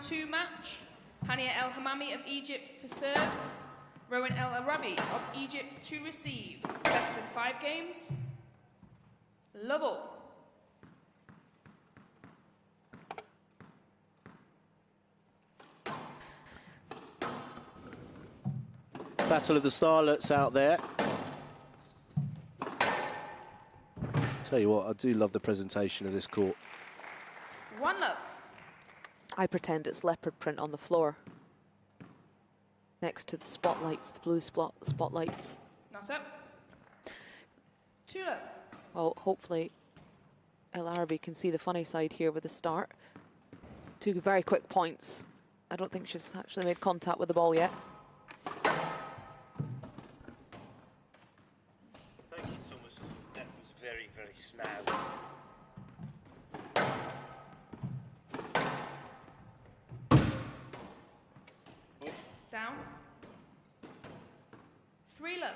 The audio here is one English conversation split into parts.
2 match. Hania El Hammamy of Egypt to serve. Rowan Elaraby of Egypt to receive. Best of 5 games. Love all. Battle of the Starlets out there. Tell you what, I do love the presentation of this court. 1 love. I pretend it's leopard print on the floor. Next to the spotlights, the blue spotlights. Not up. 2 love. Well, hopefully Elaraby can see the funny side here with the start. 2 very quick points. I don't think she's actually made contact with the ball yet. Thank you, Thomas. That was very, very snaz. Down. 3 love.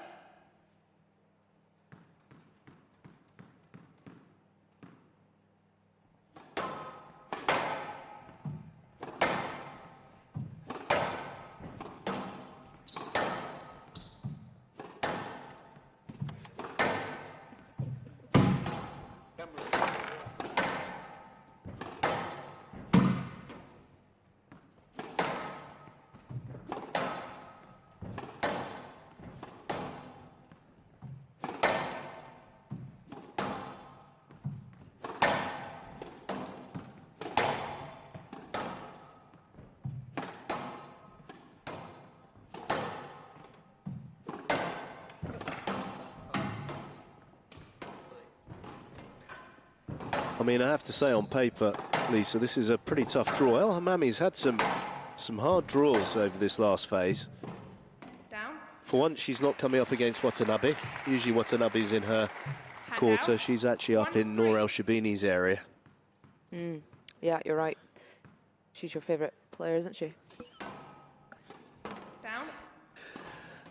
I mean, I have to say on paper, Lisa, this is a pretty tough draw. El Hammamy's had some hard draws over this last phase. Down. For once, she's not coming up against Watanabe. Usually Watanabe's in her quarter. She's actually up in Nour El Shabini's area. Yeah, you're right. She's your favourite player, isn't she? Down.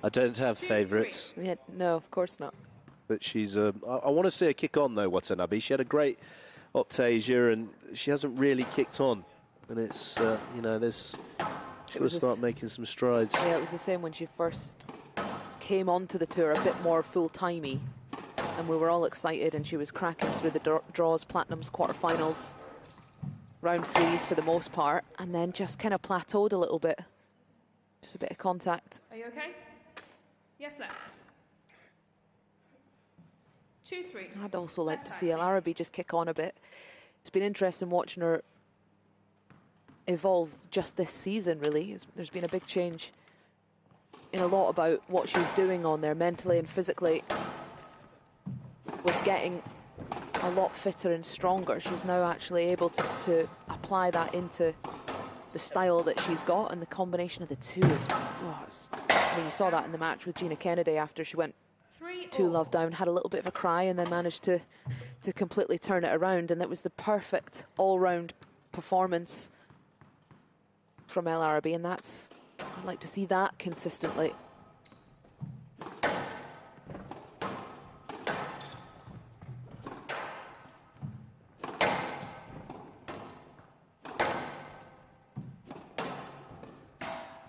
I don't have favourites. Yeah, no, of course not. But she's I want to see her kick on, though, Watanabe. She had a great Optasia, and she hasn't really kicked on. And it's, you know, she's got to start making some strides. Yeah, it was the same when she first came onto the tour, a bit more full-timey. And we were all excited, and she was cracking through the draws, platinums, quarterfinals, round 3s for the most part, and then just kind of plateaued a little bit. Just a bit of contact. Are you okay? Yes, left. 2-3. I'd also like to see Elaraby just kick on a bit. It's been interesting watching her evolve just this season, really. There's been a big change in a lot about what she's doing on there, mentally and physically. With getting a lot fitter and stronger, she's now actually able to apply that into the style that she's got, and the combination of the two is, I mean, you saw that in the match with Gina Kennedy after she went 2 love down, had a little bit of a cry, and then managed to completely turn it around. And it was the perfect all-round performance from Elaraby, and I'd like to see that consistently.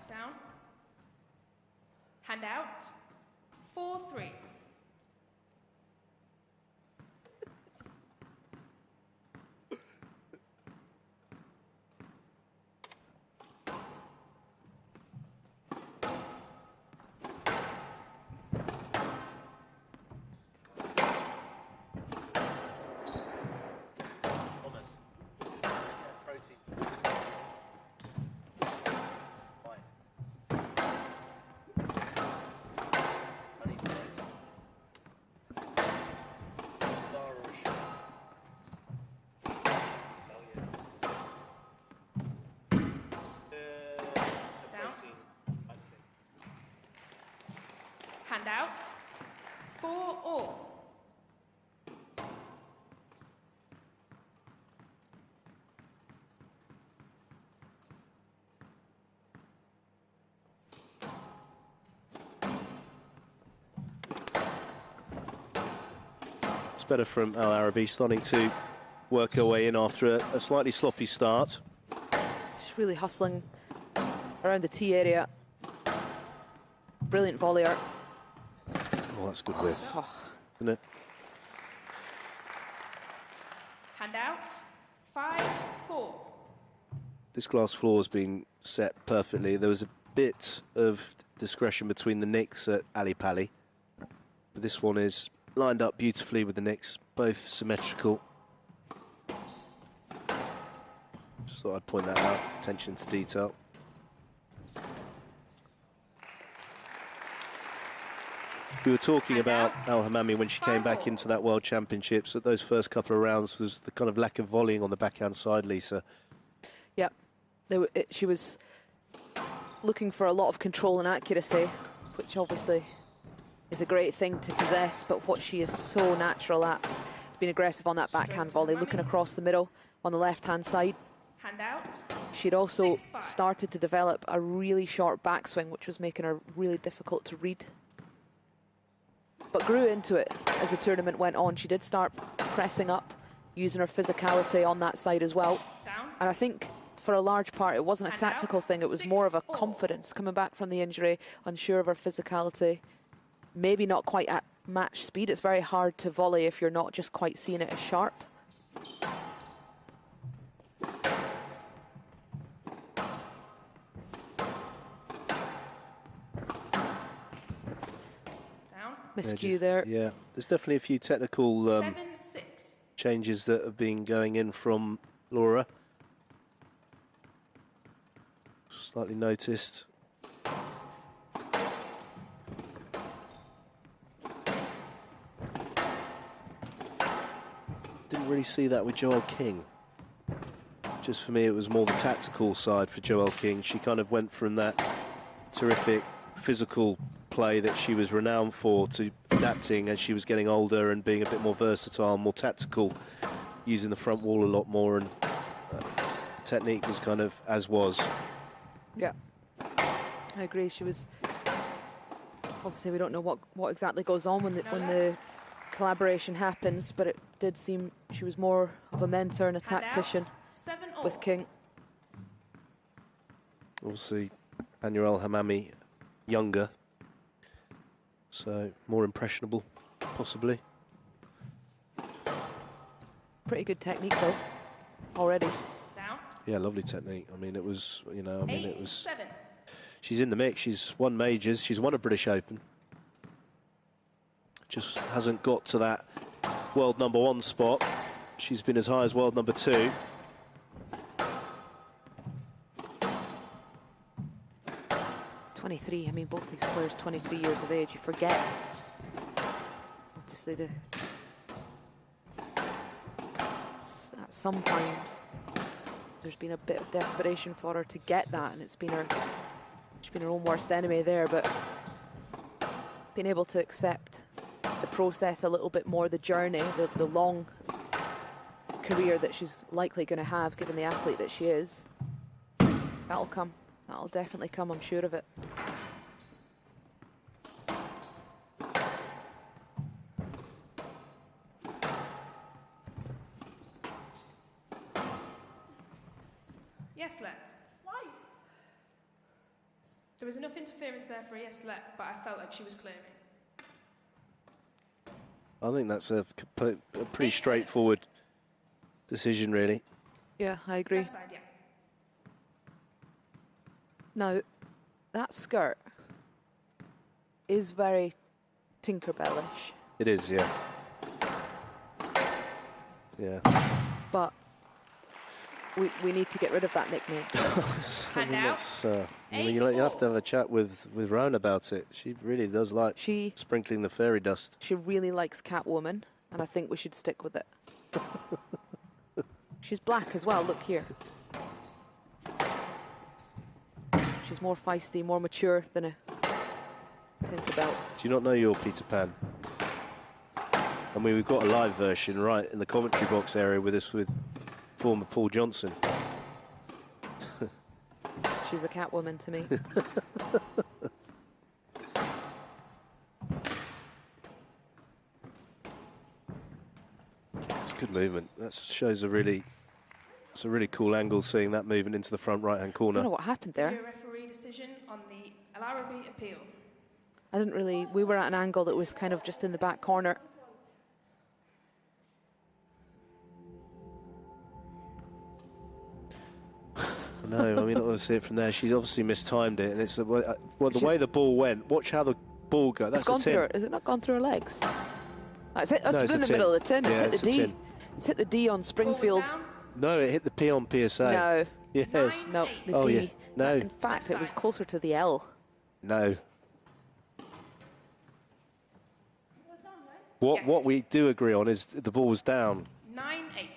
Down. Hand out. 4-3. Hand out. 4-all. It's better from Elaraby, starting to work her way in after a slightly sloppy start. She's She's really hustling around the tee area. Brilliant volleyer. Oh, that's good width, Oh, isn't it? Hand out. 5-4. This glass floor has been set perfectly. There was a bit of discretion between the nicks at Ali Pali, but this one is lined up beautifully with the nicks, both symmetrical. Just thought I'd point that out. Attention to detail. We were talking about El Hammamy when she came back into that World Championships, that those first couple of rounds was the kind of lack of volleying on the backhand side, Lisa. yeah. She was looking for a lot of control and accuracy, which obviously is a great thing to possess, but what she is so natural at has been aggressive on that backhand volley, looking across the middle on the left-hand side. Hand out. She'd also 6-5. started to develop a really short backswing, which was making her really difficult to read. But grew into it as the tournament went on. She did start pressing up, using her physicality on that side as well. Down. And I think for a large part, it wasn't a And out. tactical thing. It was more of a 6-4. confidence coming back from the injury, unsure of her physicality. Maybe not quite at match speed. It's very hard to volley if you're not just quite seeing it as sharp. Down. Miscue there. Yeah, there's definitely a few technical 7-6. changes that have been going in from Laura. Slightly noticed. Didn't really see that with Joelle King. Just for me, it was more the tactical side for Joelle King. She kind of went from that terrific physical play that she was renowned for to adapting as she was getting older and being a bit more versatile, more tactical, using the front wall a lot more, and technique was kind of as was. Yeah, I agree. She was obviously, we don't know what exactly goes on when the collaboration happens, but it did seem she was more of a mentor and a Hand out. tactician 7-all. with King. Obviously, Hania El Hammamy younger, so more impressionable, possibly. Pretty good technique though, already. Down. Yeah, lovely technique. I mean, it was, you know, I mean, it was. 8-7. She's in the mix. She's won majors. She's won a British Open. Just hasn't got to that world #1 spot. She's been as high as world #2. I mean, both these players 23 years of age. You forget. Obviously, sometimes there's been a bit of desperation for her to get that, and she's been her own worst enemy there. But being able to accept the process a little bit more, the journey, the long career that she's likely going to have, given the athlete that she is, that'll come. That'll definitely come. I'm sure of it. Yes, let. Why? There was enough interference there for a yes, let, but I felt like she was clearing. I think that's a pretty straightforward decision, really. Yeah, I agree. Left side, yeah. Now, that skirt is very Tinkerbellish, It is, yeah. Yeah. but we need to get rid of that nickname. I mean, out. that's, you have to have a chat with Rowan about it. She really does like sprinkling the fairy dust. She really likes Catwoman, and I think we should stick with it. She's black as well, look here. She's more feisty, more mature than a Tinkerbell. Do you not know your Peter Pan? I mean, we've got a live version right in the commentary box area with us with former Paul Johnson. She's a Catwoman to me. It's good movement. That shows a really It's a really cool angle seeing that movement into the front right-hand I corner. don't know what happened there. Video referee decision on the Elaraby appeal. I didn't really. We were at an angle that was kind of just in the back corner. No, I mean, not going to see it from there. She's obviously mistimed it, and it's the way, well, the way the ball went. Watch how the ball goes. That's It's gone a through tin. her. Has it not gone through her legs? That's it. That's No, it's in a the tin. middle of the tin. Yeah, It's it's hit a the D. tin. It's hit the D on Ball was Springfield. down. No, it hit the P on PSA. No. Yes. No, the Oh, D. yeah. No. In fact, it was closer to the L. No. What Yes. what we do agree on is the ball was down. 9-8.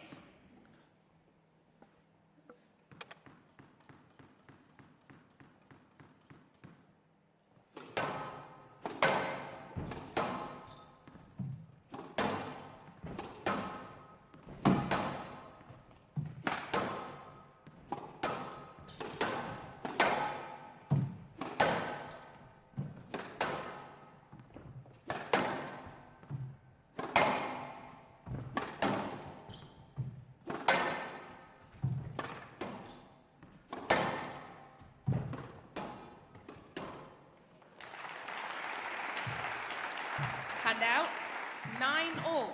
Hand out. 9-all.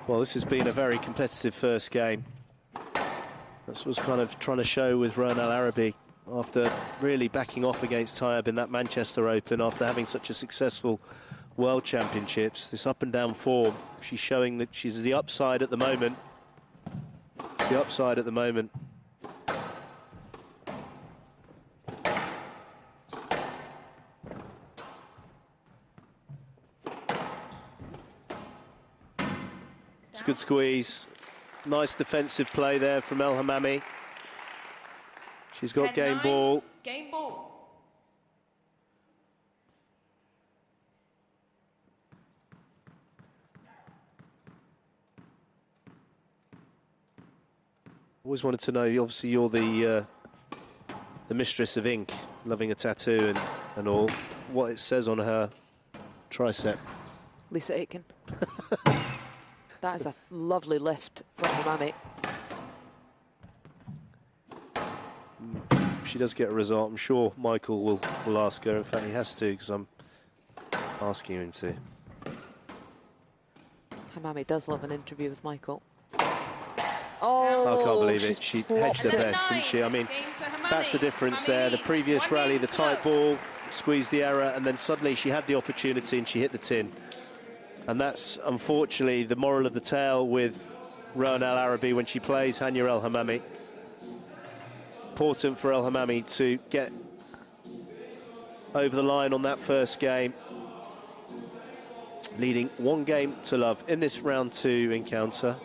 Well, this has been a very competitive first game. That's what I was kind of trying to show with Rowan Elaraby after really backing off against Taib in that Manchester Open after having such a successful World Championships. This up and down form, she's showing that she's the upside at the moment. The upside at the moment. It's a good squeeze. Nice defensive play there from El Hammamy. She's got 10-9. game ball. Game ball. Always wanted to know, obviously you're the mistress of ink, loving a tattoo and all, what it says on her tricep. Lisa Aitken. That is a lovely lift from Hammamy. If she does get a result, I'm sure Michael will ask her. In fact, he has to, because I'm asking him to. Hammamy does love an interview with Michael. Oh, I can't believe it. she's She plopped hedged her it. best, didn't she? I mean, Game to Hammamy. that's the difference there. The Hammamy previous needs rally, one the game tight to ball, squeezed the error, and then suddenly she had the opportunity and she hit the tin. And that's, unfortunately, the moral of the tale with Rowan Elaraby when she plays Hania El Hammamy. Important for El Hammamy to get over the line on that first game, leading 1-0 in this round 2 encounter.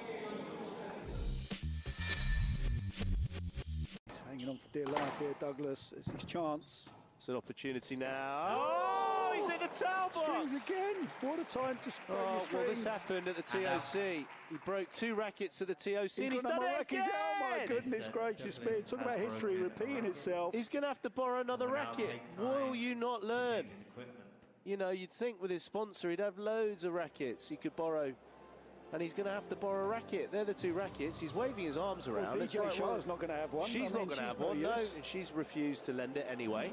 He's hanging on for dear life here, Douglas. It's his chance. It's an opportunity now. Oh, he's hit the towel box! Strings again. What a time to spread your Oh, well, strings. this happened at the TOC. He broke 2 rackets at the TOC, and he's got done another it racket. again! Oh, my goodness gracious me. Talk about history repeating itself. He's going to have to borrow another racket. Will you not learn? You know, you'd think with his sponsor he'd have loads of rackets he could borrow. And he's going to have to borrow a racket. They're the 2 rackets. He's waving his arms around. It's BJ like, well, Shah's not going to have one. she's I mean, not going to have no one, no. use. And she's refused to lend it anyway.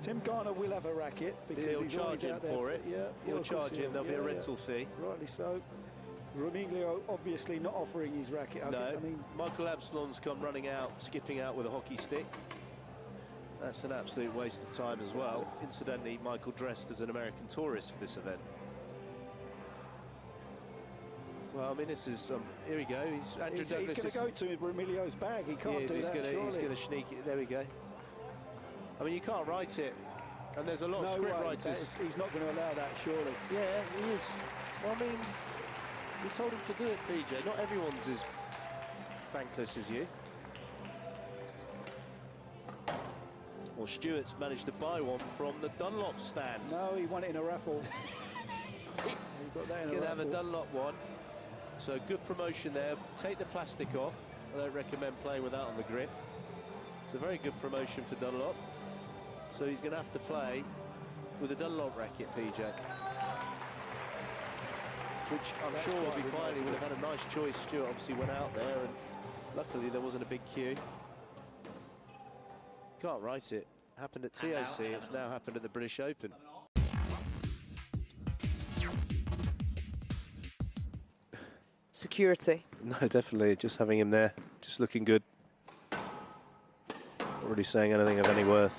Tim Garner will have a racket because He'll he's charge always him out there. for it. Yeah, He'll well, of course charge him. There'll be a rental fee. Rightly so. Remiglio obviously not offering his racket. No, I mean, Michael Absalon's come running out, skipping out with a hockey stick. That's an absolute waste of time as well. Incidentally, Michael dressed as an American tourist for this event. Well, I mean, this is, here we go. Andrew he's Douglas going to go to Remilio's bag. He can't do he's that, going surely. to sneak it. There we go. I mean, you can't write it. And there's a lot of No script way. writers. He's not going to allow that, surely. Yeah, he is. Well, I mean, we told him to do it, PJ. Not everyone's as thankless as you. Well, Stuart's managed to buy one from the Dunlop stand. No, he won it in a raffle. He got that in a Could have a raffle. Dunlop one. So good promotion there. Take the plastic off. I don't recommend playing with that on the grip. It's a very good promotion for Dunlop. So he's going to have to play with a Dunlop racket, PJ. Which I'm That's sure will quite be a good fine. He racket. would have had a nice choice. Stuart obviously went out there, and luckily there wasn't a big queue. Can't write it. Happened at TOC. It's now happened at the British Open. Security. No, definitely. Just having him there, just looking good. Not really saying anything of any worth.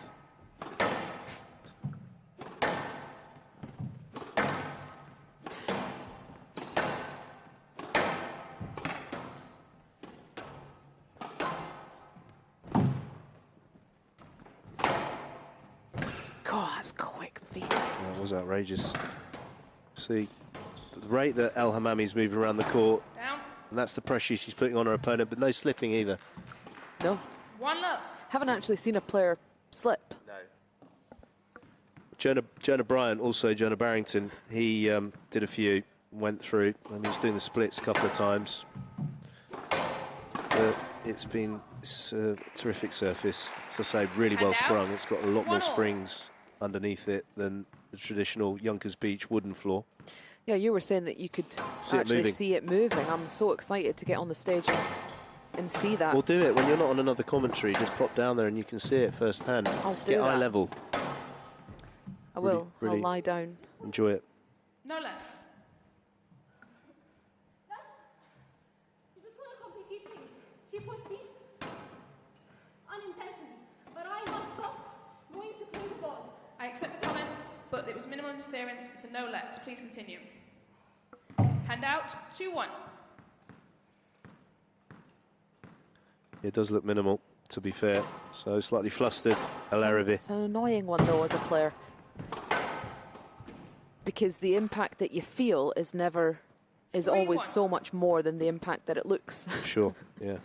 God, that's quick feet. That was outrageous. See, the rate that El Hammamy's moving around the court, Down. and that's the pressure she's putting on her opponent, but no slipping either. No, 1 love. haven't actually seen a player slip. Jonah Bryant, also Jonah Barrington, he did a few, went through, and he was doing the splits a couple of times. But it's a terrific surface. As I say, really well And out. sprung. It's got a lot more 1-all. springs underneath it than the traditional Yonkers Beach wooden floor. Yeah, you were saying that you could See it actually moving. see it moving. I'm so excited to get on the stage and see that. Well, do it when you're not on another commentary. Just pop down there and you can see it firsthand. I'll do Get eye that. level. I will. really- I'll lie down. Enjoy it. No left. You just want to complicate things. She pushed me unintentionally, but I was stopped going to play the ball. I accept the comments, but it was minimal interference. It's a no let. Please continue. Hand out. 2-1. It does look minimal, to be fair. So slightly flustered, Elaraby. It's an annoying one though as a player, because the impact that you feel is always 3-1. so much more than the impact that it looks. Sure, yeah.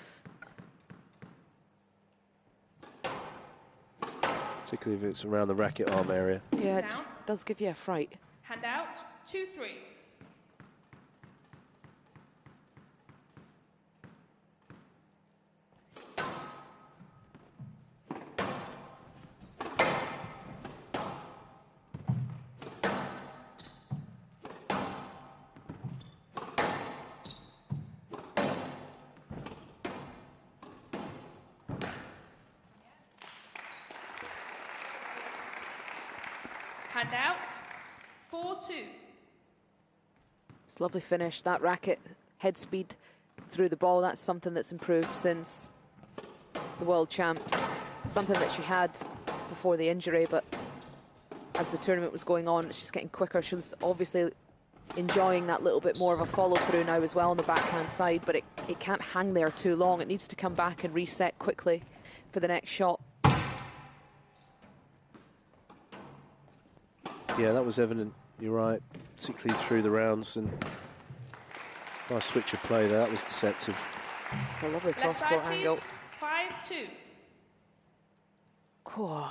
Particularly if it's around the racket arm area. Yeah, it Down. just does give you a fright. Hand out. 2-3. Hand out. 4-2. It's a lovely finish. That racket, head speed through the ball, that's something that's improved since the World Champs. Something that she had before the injury, but as the tournament was going on, she's getting quicker. She was obviously enjoying that little bit more of a follow-through now as well on the backhand side, but it can't hang there too long. It needs to come back and reset quickly for the next shot. Yeah, that was evident. You're right, particularly through the rounds. And nice switch of play there. That was deceptive. It's a lovely Left cross-court side, angle. please. 5-2. Cool.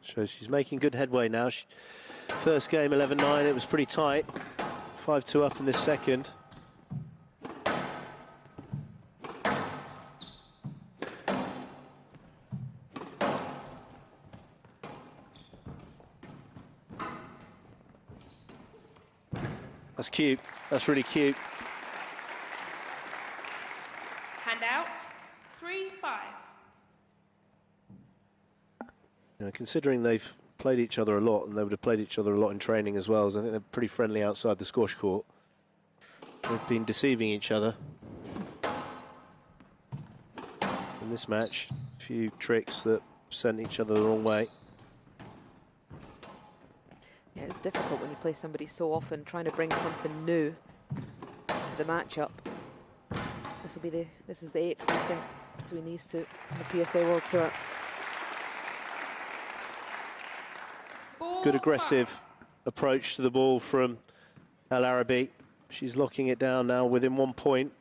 Shows she's making good headway now. First game 11-9. It was pretty tight. 5-2 up in this second. That's cute. That's really cute. Hand out. 3-5. You know, considering they've played each other a lot, and they would have played each other a lot in training as well, so I think they're pretty friendly outside the squash court. They've been deceiving each other in this match. A few tricks that sent each other the wrong way. Yeah, it's difficult when you play somebody so often, trying to bring something new to the matchup. This is the 8th meeting between these two on the PSA World Tour. 4-5. Good aggressive approach to the ball from El Araby. She's locking it down now within 1 point.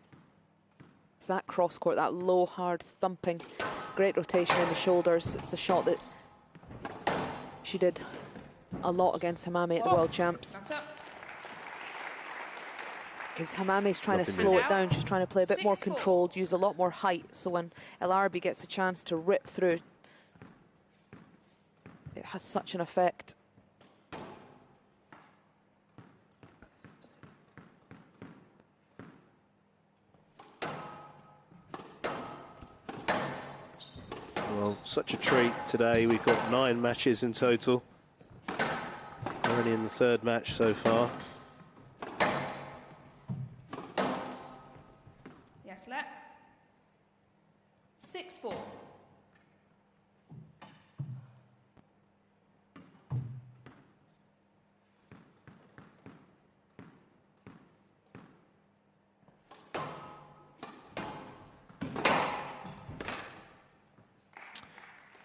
that cross court, that low, hard thumping, great rotation in the shoulders. It's a shot that she did a lot against Hammamy at the World Champs. That's up. Because Hammamy's trying to Nothing slow new. it down. She's trying to play a bit more 6-4. controlled, use a lot more height. So when Elaraby gets a chance to rip through, it has such an effect. Well, such a treat today. We've got 9 matches in total. We're only in the 3rd match so far. Yes, let. 6-4.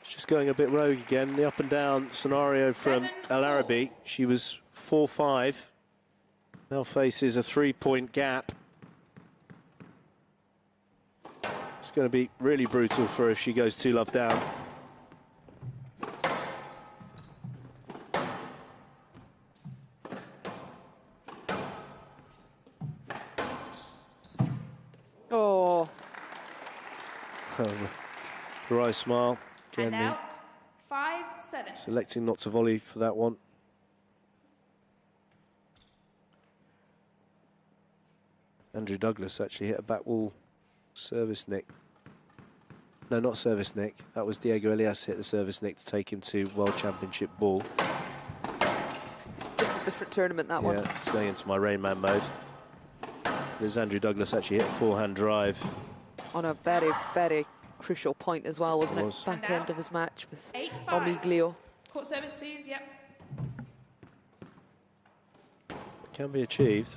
Just going a bit rogue again. The up and down scenario from 7-4. Elaraby. She was 4-5. Now faces a 3-point gap. It's going to be really brutal for her if she goes 2-love down. Oh, Dry smile. And Again, out. 5-7. selecting not to volley for that one. Andrew Douglas actually hit a back wall service nick. No, not service nick. That was Diego Elias hit the service nick to take him to World Championship ball. just a different tournament, that one. Yeah, it's going into my Rain Man mode. There's Andrew Douglas actually hit a forehand drive. On a very, very crucial point as well, wasn't It it? was. Back end of his match with 8-5. Omiglio. Court service, please. Yep. Can be achieved.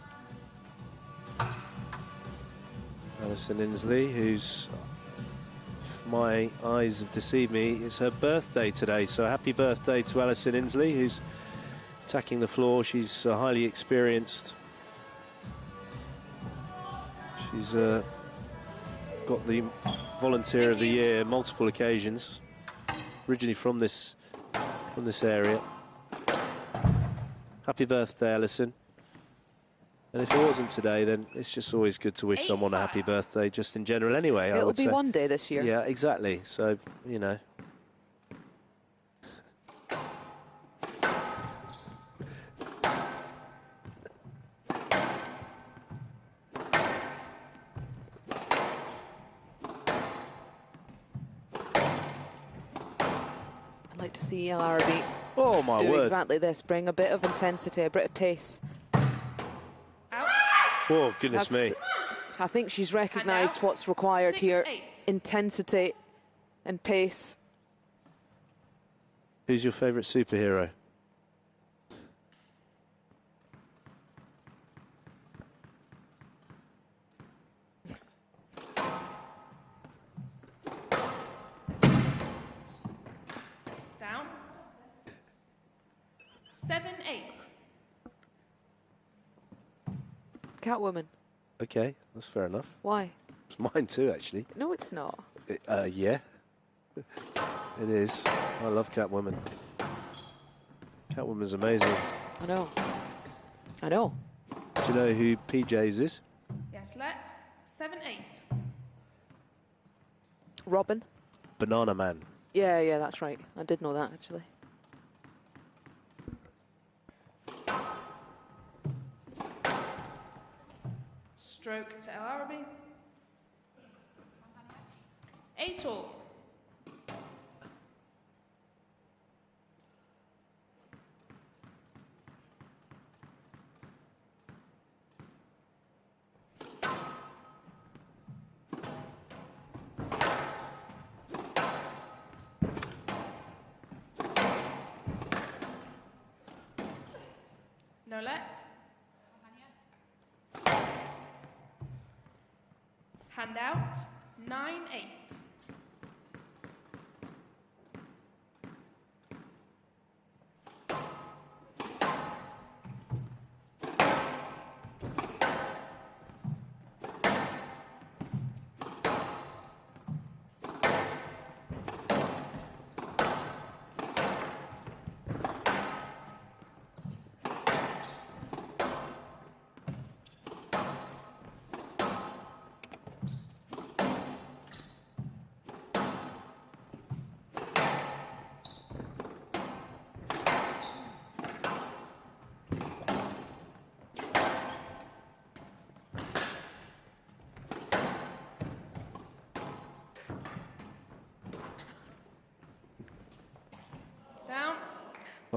Alison Inslee, who's, if my eyes have deceived me, it's her birthday today. So happy birthday to Alison Inslee, who's attacking the floor. She's highly experienced. She's got the Volunteer of the Year multiple occasions. Originally from this area. Happy birthday, Alison. And if it wasn't today, then it's just always good to wish someone a happy birthday, just in general anyway. I It'll would be say. one day this year. Yeah, exactly. So, you know. I'd like to see Elaraby Oh, my do word. exactly this, bring a bit of intensity, a bit of pace. Out. Oh, goodness That's- me. I think she's recognised out. what's required here. 6-8. Intensity and pace. Who's your favourite superhero? Down. 7-8. Catwoman. Okay, that's fair enough. Why? It's mine too, actually. No, it's not. Yeah. It is. I love Catwoman. Catwoman's amazing. I know. I know. Do you know who PJ's is? Yes, let. 7-8. Robin. Banana Man. Yeah, yeah, that's right. I did know that, actually. Stroke to Elaraby. 8-all. No let. Hand out. 9-8.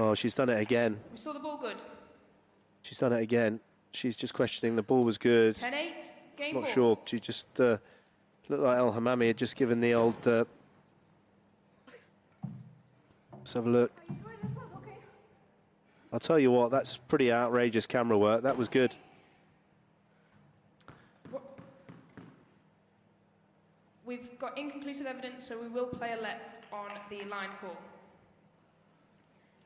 Oh, she's done it again. We saw the ball good. She's done it again. She's just questioning the ball was good. 10-8, game Not ball. sure. She just looked like El Hammamy had just given the old... let's have a look. I'll tell you what, that's pretty outrageous camera work. That was good. We've got inconclusive evidence, so we will play a let on the line call.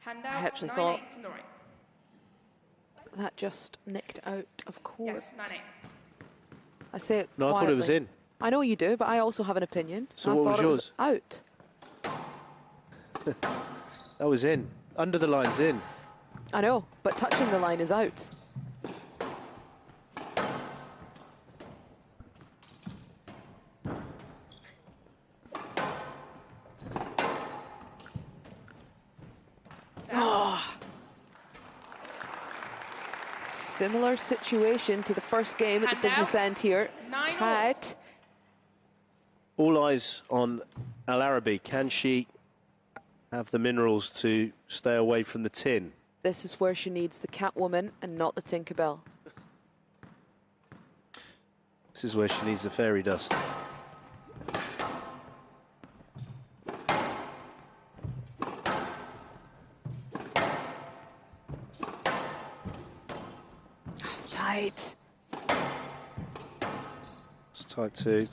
Hand out, actually 9-8 thought- from the right. That just nicked out of court. Yes, 9-8. I say it No, I thought it was quietly. in. I know you do, but I also have an opinion. So I what thought was it yours? out. That was in. Under the line's in. I know, but touching the line is out. Oh. Similar situation to the first game at the Hand business out. end here. 9-all. Tied. All eyes on El Araby. Can she have the minerals to stay away from the tin? This is where she needs the Catwoman and not the Tinkerbell. This is where she needs the fairy dust. It's tight. It's tight too.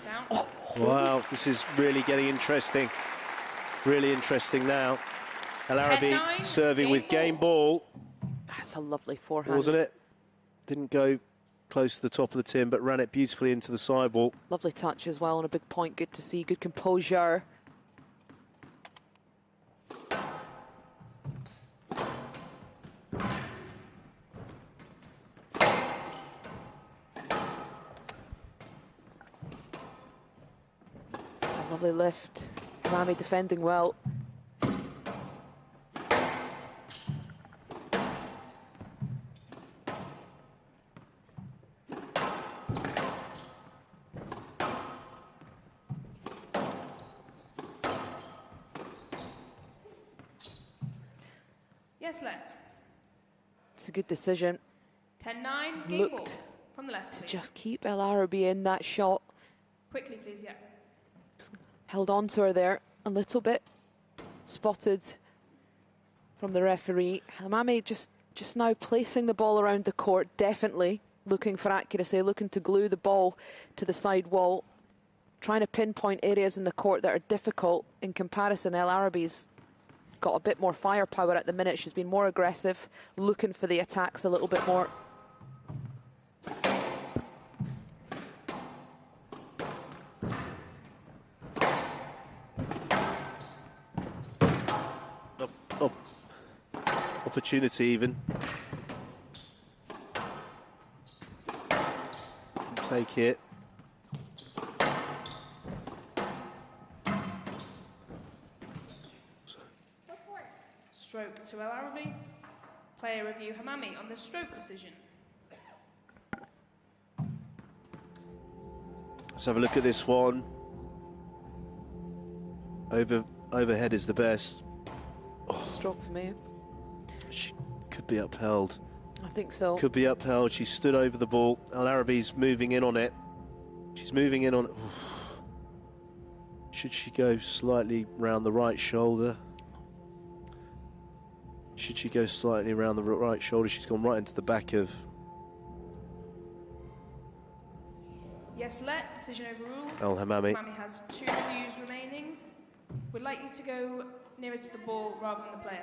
Down. Wow, this is really getting interesting. Really interesting now. El Araby 10-9, serving game with game ball, That's a lovely forehand. wasn't it? Didn't go close to the top of the tin, but ran it beautifully into the sidewall. Lovely touch as well on a big point. Good to see. Good composure. It's a lovely lift. Rami defending well. Yes, let. It's a good decision. 10-9, game Looked ball. From the left, please. Just keep El Araby in that shot. Quickly, please, yeah. Held on to her there a little bit. Spotted from the referee. Hammamy just now placing the ball around the court, definitely looking for accuracy, looking to glue the ball to the side wall, trying to pinpoint areas in the court that are difficult. In comparison, El Araby's got a bit more firepower at the minute. She's been more aggressive, looking for the attacks a little bit more. Opportunity even. Take it. Stroke to El Araby. Player review Hammamy on the stroke decision. Let's have a look at this one. Overhead is the best. Stroke for me. She could be upheld. I think so. Could be upheld. She stood over the ball. El Araby's moving in on it. She's moving in on it. Should she go slightly round the right shoulder? Should she go slightly around the right shoulder? She's gone right into the back of... Yes, let. Decision overruled. El Hammamy. Hammamy has 2 reviews remaining. We'd like you to go nearer to the ball rather than the player.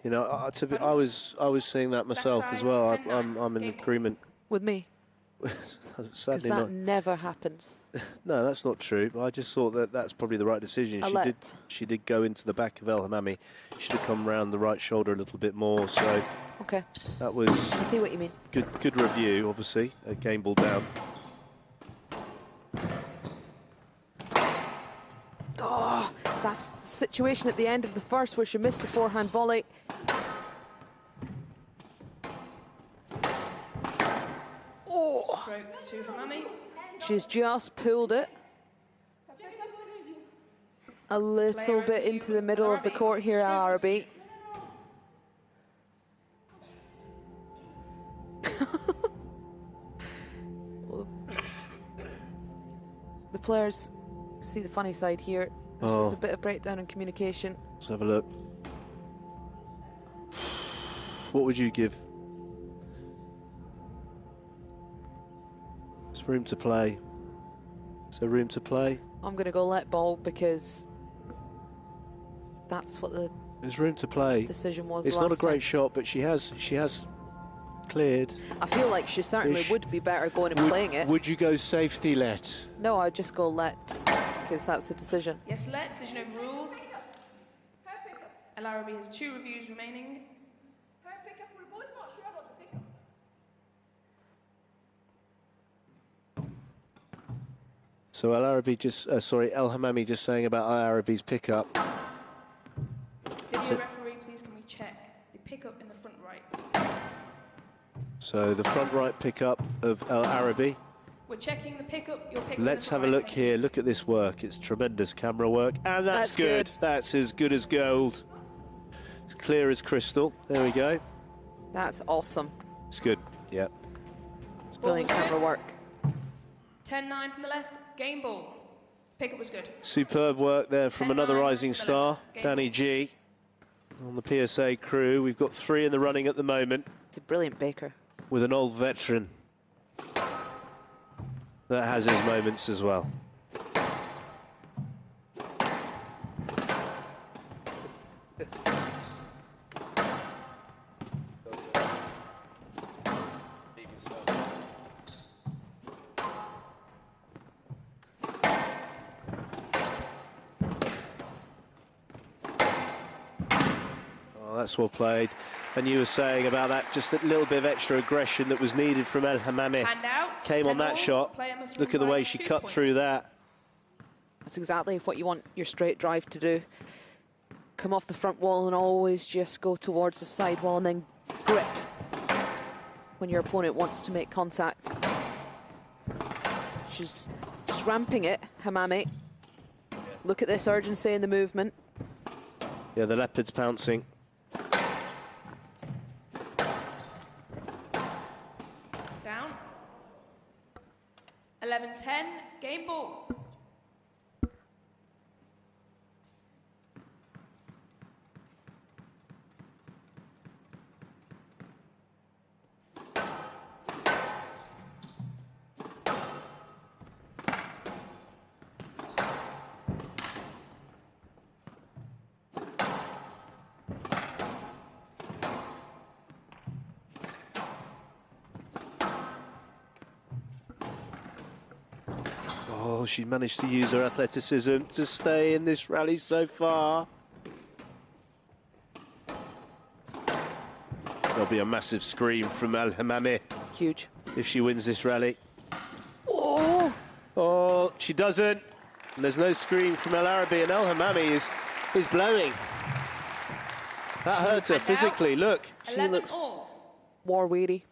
You know, I was saying that myself Left as side, well. 10-9, I'm in game ball. agreement. With me. Because Sadly that not. never happens. No, that's not true. I just thought that that's probably the right decision. She did go into the back of El Hammamy. She should have come round the right shoulder a little bit more. So Okay. that was I see what you mean. good review. Obviously, a game ball down. Oh, that's situation at the end of the first where she missed the forehand volley. Oh, Stroke to Hammamy. she's just pulled it a little bit into the middle of the court here, El Araby. The players see the funny side here. There's just a bit of breakdown in communication. Let's have a look. What would you give? There's room to play. Is there room to play? I'm going to go let ball because that's what the There's room to play. decision was. It's last not a great time. shot, but she has cleared. I feel like she certainly Ish. would be better going and playing it. Would you go safety let? No, I'd just go let because that's the decision. Yes, let. Decision overruled. El Araby has 2 reviews remaining. Her pickup, we're both not sure about the pickup. So El Araby just, El Hammamy just saying about El Araby's pickup. Video referee, please can we check the pickup in the front right? So the front right pickup of El Araby. We're checking the pickup, your pickup. Let's have a look here. Look at this work. It's tremendous camera work. And that's good. That's as good as gold. It's clear as crystal. There we go. That's awesome. It's good. Yeah. It's brilliant was good. camera work. 10-9 from the left, game ball. Pickup was good. Superb work there from 10-9 another rising from the star, left. Game Danny ball. G. On the PSA crew. We've got 3 in the running at the moment It's a brilliant baker. with an old veteran that has his moments as well. Oh, that's well played. And you were saying about that, just that little bit of extra aggression that was needed from El Hammamy. Hand out. Came on that 10-all. shot. Player must Look at the run way by she 2 cut points. through that. That's exactly what you want your straight drive to do. Come off the front wall and always just go towards the side wall and then grip when your opponent wants to make contact. She's ramping it, Hammamy. Look at this urgency in the movement. Yeah, the leopard's pouncing. Down. 11-10, game ball. Oh, she managed to use her athleticism to stay in this rally so far. There'll be a massive scream from El Hammamy Huge. if she wins this rally. Oh! Oh, she doesn't. And there's no scream from El Araby, and El Hammamy is blowing. That hurt her And out. physically. Look. She 11 looks all. war weary.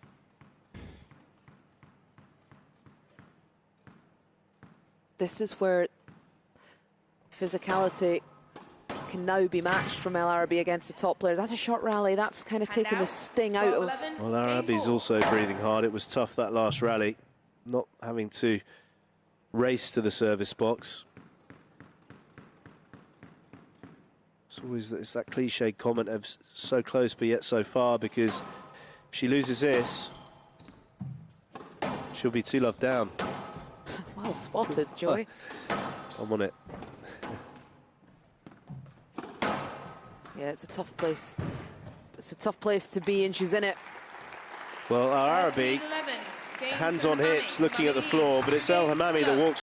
This is where physicality can now be matched from El Araby against the top players. That's a short rally. That's kind of Hand taken the out. sting out of... 12-11, Well, game Araby's ball. also breathing hard. It was tough that last rally, not having to race to the service box. It's that cliche comment of so close but yet so far, because if she loses this, she'll be 2 love down. Well spotted, Joy. I'm on it. Yeah, it's a tough place. It's a tough place to be, and she's in it. Well, our Araby, 13-11, game hands to on Hammamy. hips, looking at the Hammamy floor, leads but it's 2 El games to Hammamy that love. walks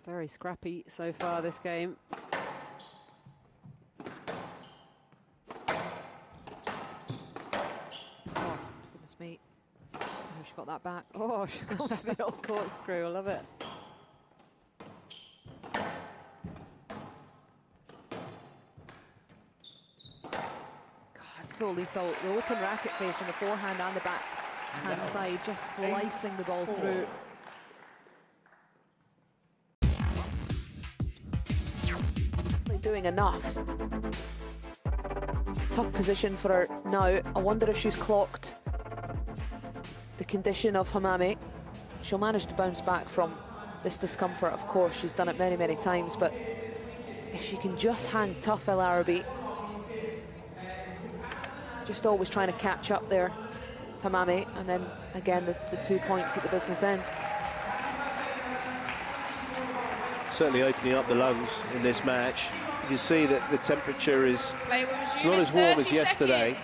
Very scrappy so far this game. Oh, goodness me. Oh, she got that back. Oh, she's got the old corkscrew. I love it. God, so lethal. The open racket face on the forehand and the backhand side, just slicing the ball through. Doing enough. Tough position for her now. I wonder if she's clocked the condition of Hammamy. She'll manage to bounce back from this discomfort, of course. She's done it many, many times, but if she can just hang tough, El Araby. Just always trying to catch up there, Hammamy, and then again the 2 points at the business end. Certainly opening up the lungs in this match. You can see that the temperature is it's not as warm as yesterday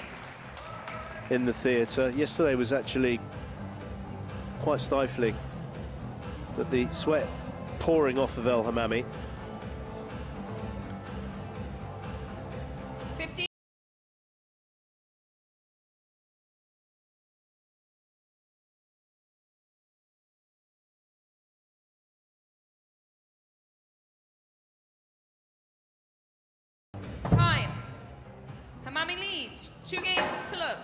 in the theatre. Yesterday was actually quite stifling, but the sweat pouring off of El Hammamy. 15. Time. Hammamy leads 2 games to love.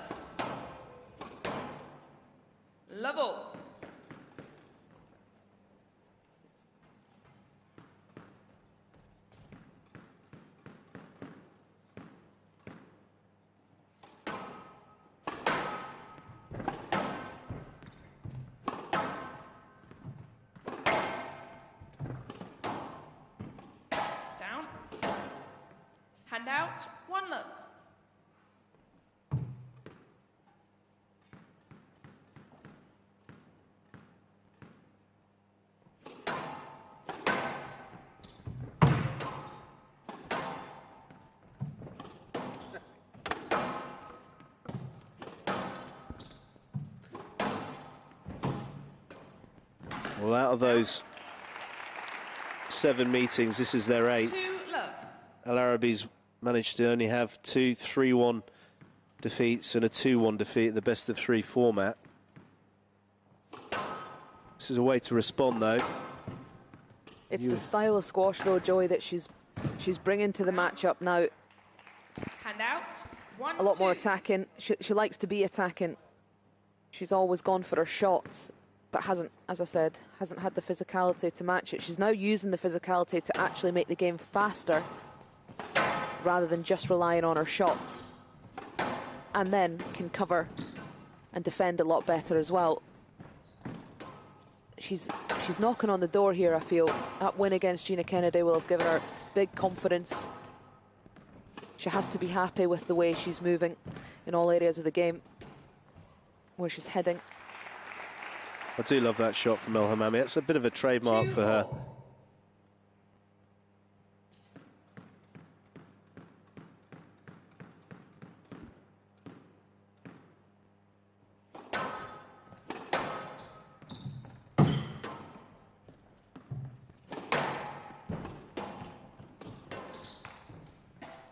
Level. Down. Hand out. 1 love. Well, out of those 7 meetings, this is their 8th. 2 love. El Araby's managed to only have 2 3-1 defeats and a 2-1 defeat in the best of 3 format. This is a way to respond, though. It's the style of squash, though, Joey, that she's bringing to the matchup now. Hand out. 1, A lot more 2. attacking. She likes to be attacking. She's always gone for her shots, but hasn't, as I said, hasn't had the physicality to match it. She's now using the physicality to actually make the game faster rather than just relying on her shots, and then can cover and defend a lot better as well. She's knocking on the door here, I feel. That win against Gina Kennedy will have given her big confidence. She has to be happy with the way she's moving in all areas of the game, where she's heading. I do love that shot from El Hammamy. It's a bit of a trademark 2 for her. all.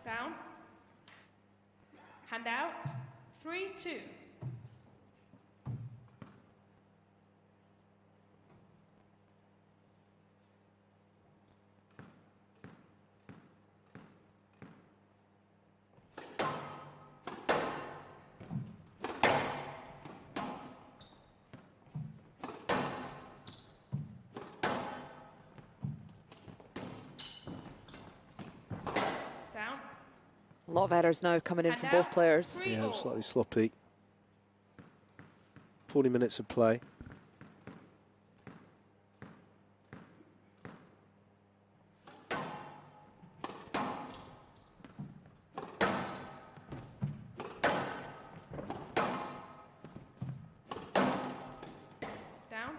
Down. Hand out. 3-2. Down. A lot of errors now coming in Hand from both out. players. 3 Yeah, all. slightly sloppy. 40 minutes of play. Down.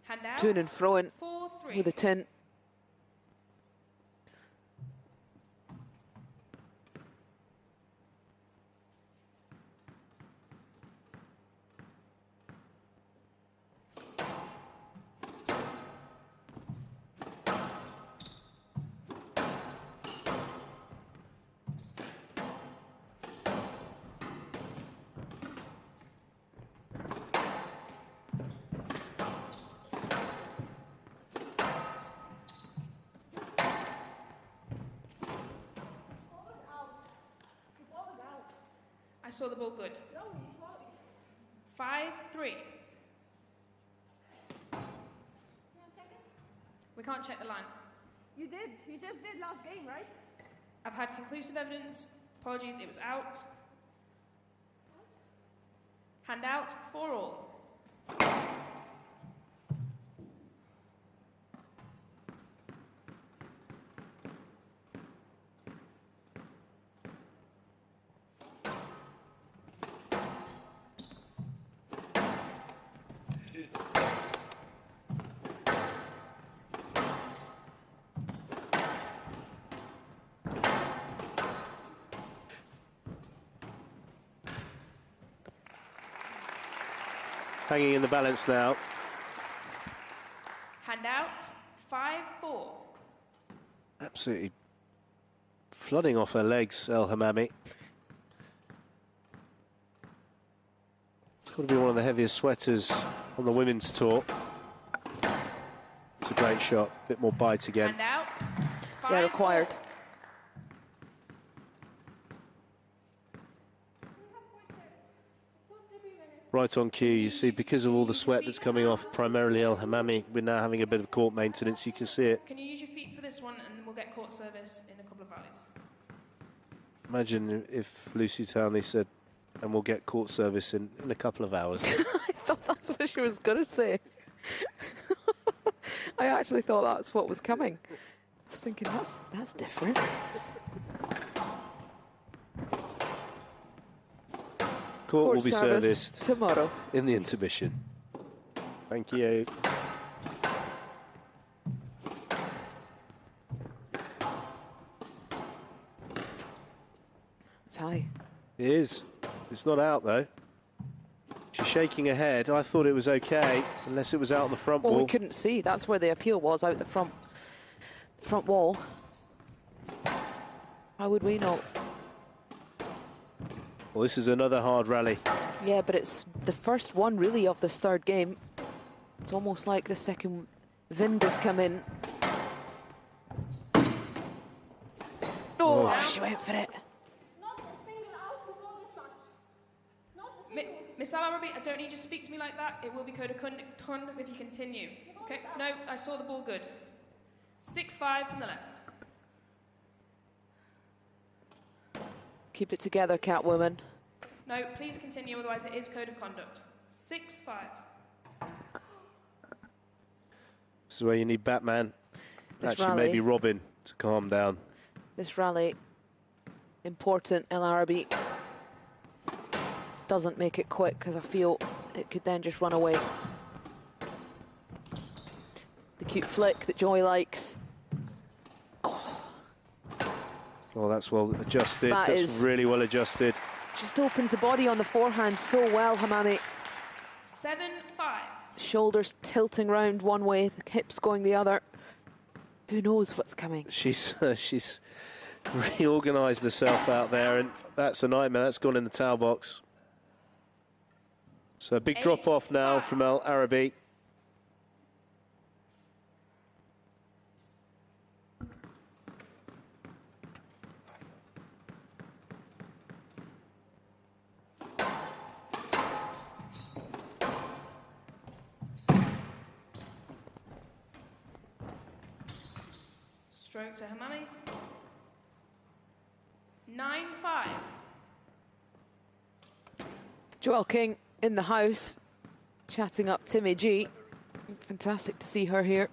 Hand out. To and fro-in 4-3. with a 10. saw the ball good. Slowly, slowly. 5-3. Can I check it? We can't check the line. You did. You just did last game, right? I've had conclusive evidence. Apologies, it was out. Hand out for all. Hanging in the balance now. Hand out 5-4. Absolutely flooding off her legs, El Hammamy. It's got to be one of the heaviest sweaters on the women's tour. It's a great shot, a bit more bite again. Hand out. Yeah, required. 5-4. Right on cue, you see, because of all the sweat that's coming off, primarily El Hammamy, we're now having a bit of court maintenance. You can see it. Can you use your feet for this one, and we'll get court service in a couple of volleys. Imagine if Lucy Townley said, and we'll get court service in a couple of hours. I thought that's what she was going to say. I actually thought that's what was coming. I was thinking, that's different. Court will be service serviced tomorrow. in the intermission. Thank you. It's high. It is. It's not out though. She's shaking her head. I thought it was okay, unless it was out on the front Well, wall. we couldn't see. That's where the appeal was, out the front wall. How would we know? Well, this is another hard rally. Yeah, but it's the first one really of this third game. It's almost like the second wind has come in. Oh, she went for it. Not a single out is all this much. Not a single. Miss Elaraby, I don't need you to speak to me like that. It will be code of conduct if you continue. Okay? No, I saw the ball good. 6-5 from the left. Keep it together, Catwoman. No, please continue, otherwise it is code of conduct. 6-5. This is where you need Batman. This Actually, rally. maybe Robin to calm down. This rally, important. El Araby doesn't make it quick because I feel it could then just run away. The cute flick that Joy likes. Oh, that's well adjusted. That That's is- really well adjusted. Just opens the body on the forehand so well, Hammamy. 7-5. Shoulders tilting round one way, the hips going the other. Who knows what's coming? She's reorganised herself out there, and that's a nightmare. That's gone in the towel box. So a big drop off now from El Araby. Stroke to Hammamy. 9-5. Joelle King in the house, chatting up Timmy G. Fantastic to see her here.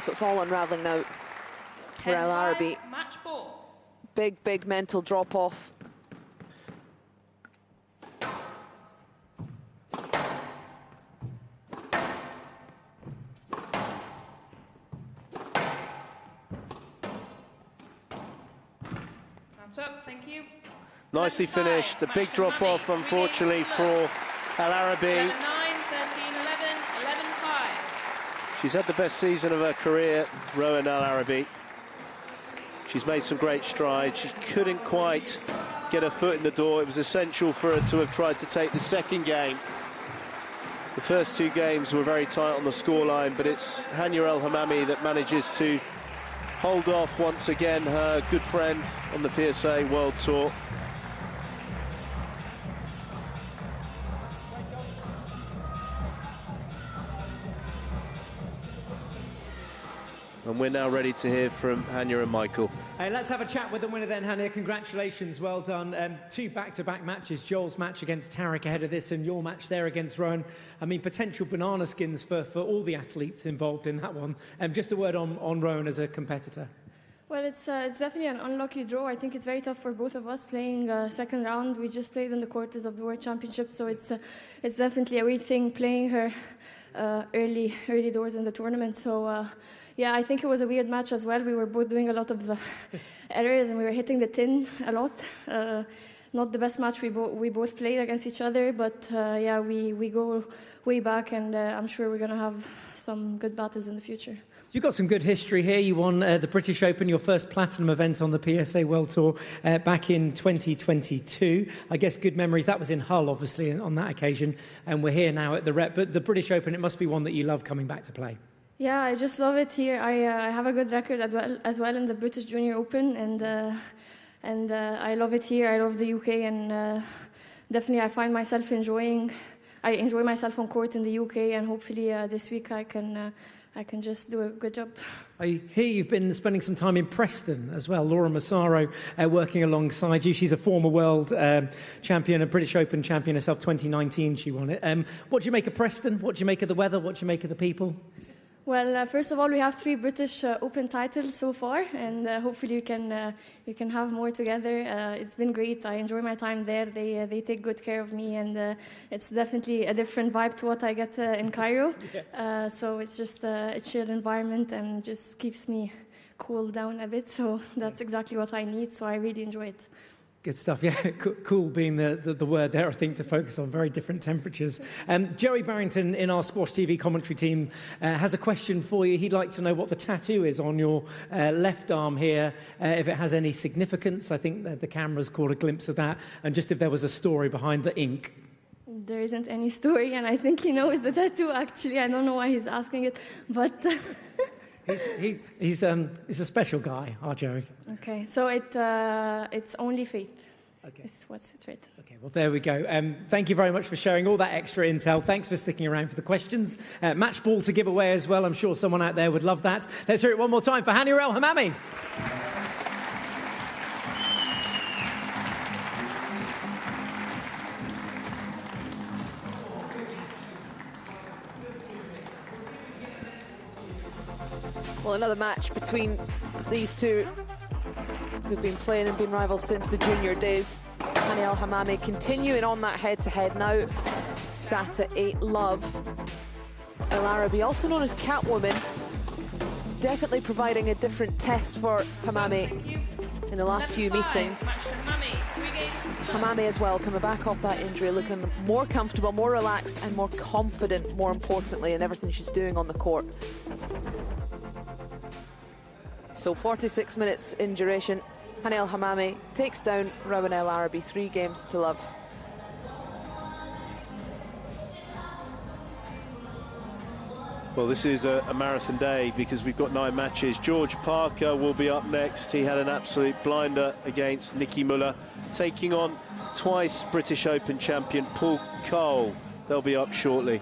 So it's all unraveling now for El 10-5, Araby. Match ball. Big mental drop off. That's up, thank you. Nicely 11-5, finished. The match big to drop Hammamy. off, 3 unfortunately, games to for love. El Araby. 11-9, 13-11, 11-5. She's had the best season of her career, Rowan Elaraby. She's made some great strides. She couldn't quite get her foot in the door. It was essential for her to have tried to take the second game. The first two games were very tight on the scoreline, but it's Hania El Hammamy that manages to hold off once again her good friend on the PSA World Tour. And we're now ready to hear from Hania and Michael. Let's have a chat with the winner then, Hania. Congratulations, well done. Two back-to-back matches, Joel's match against Tarek ahead of this and your match there against Rowan. I mean, potential banana skins for all the athletes involved in that one. Just a word on Rowan as a competitor. Well, it's definitely an unlucky draw. I think it's very tough for both of us playing second round. We just played in the quarters of the World Championship, so it's definitely a weird thing playing her early doors in the tournament. So yeah, I think it was a weird match as well. We were both doing a lot of errors and we were hitting the tin a lot. Not the best match we both played against each other, but yeah, we go way back, and I'm sure we're going to have some good battles in the future. You've got some good history here. You won the British Open, your first platinum event on the PSA World Tour back in 2022. I guess good memories. That was in Hull, obviously, on that occasion, and we're here now at the Rep. But the British Open, it must be one that you love coming back to play. Yeah, I just love it here. I have a good record as well in the British Junior Open, and I love it here. I love the UK, and definitely I find myself I enjoy myself on court in the UK, and hopefully this week I can just do a good job. I hear you've been spending some time in Preston as well. Laura Massaro working alongside you. She's a former world champion, a British Open champion herself. 2019 she won it. What do you make of Preston? What do you make of the weather? What do you make of the people? Well, first of all, we have 3 British Open titles so far, and hopefully we can have more together. It's been great. I enjoy my time there. They take good care of me, and it's definitely a different vibe to what I get in Cairo. Yeah. So it's just a chill environment and just keeps me cooled down a bit. So that's exactly what I need. So I really enjoy it. Good stuff, yeah. Cool being the word there, I think, to focus on very different temperatures. Joey Barrington in our Squash TV commentary team has a question for you. He'd like to know what the tattoo is on your left arm here, if it has any significance. I think the camera's caught a glimpse of that, and just if there was a story behind the ink. There isn't any story, and I think he knows the tattoo, actually. I don't know why he's asking it, but... He's a special guy, our Joey. Okay, so it's only faith. Okay. Is what's it written. Okay, well, there we go. Thank you very much for sharing all that extra intel. Thanks for sticking around for the questions. Match ball to give away as well. I'm sure someone out there would love that. Let's hear it one more time for Hania El Hammamy. Well, another match between these two who've been playing and been rivals since the junior days. Hania El Hammamy continuing on that head-to-head now. Sat at 8 love. El-Araby, also known as Catwoman, definitely providing a different test for Hammamy in the last few meetings. Hammamy as well, coming back off that injury, looking more comfortable, more relaxed and more confident, more importantly, in everything she's doing on the court. So 46 minutes in duration. Hania El Hammamy takes down Rowan El-Araby 3 games to love. Well, this is a marathon day because we've got 9 matches. George Parker will be up next. He had an absolute blinder against Nicky Muller, taking on twice British Open champion Paul Cole. They'll be up shortly.